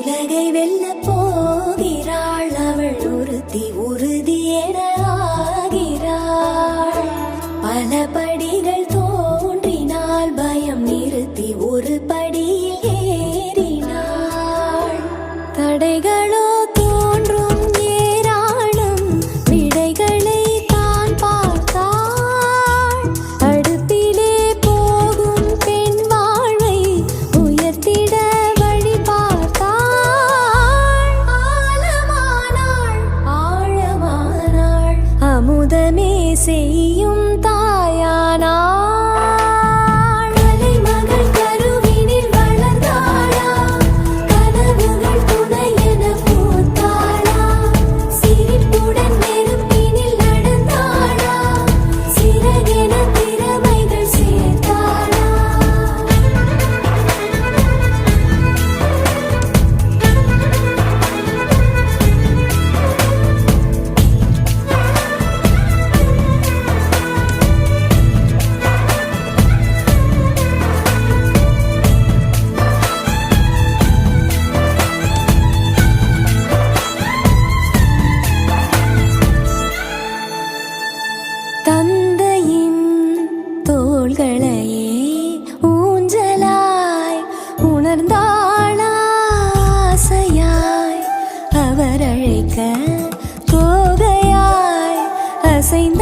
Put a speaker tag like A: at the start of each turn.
A: உலகை வெல்ல போகிறாள் அவள் ஒருத்தி உறுதியென ஆகிறாள். பல படிகள் தோன்றினால் பயம் நிறுத்தி ஒரு படியில் ஏறினாள். தடைகளோ தோன்றும் ஏராளம், விடைகளை தான் பார்த்தாள். அடுப்பிலே போகும் பெண் வாழ்வை உயர்த்திட வழி பார்த்தாள். ஆழமானாள் ஆழமானாள், அமுதமே செய்யும் தாயானாள். தந்தையின் தோள்களையே ஊஞ்சலாய் உணர்ந்தாள் ஆசையாய். அவர் அழைக்க தோகையாய் அசைந்த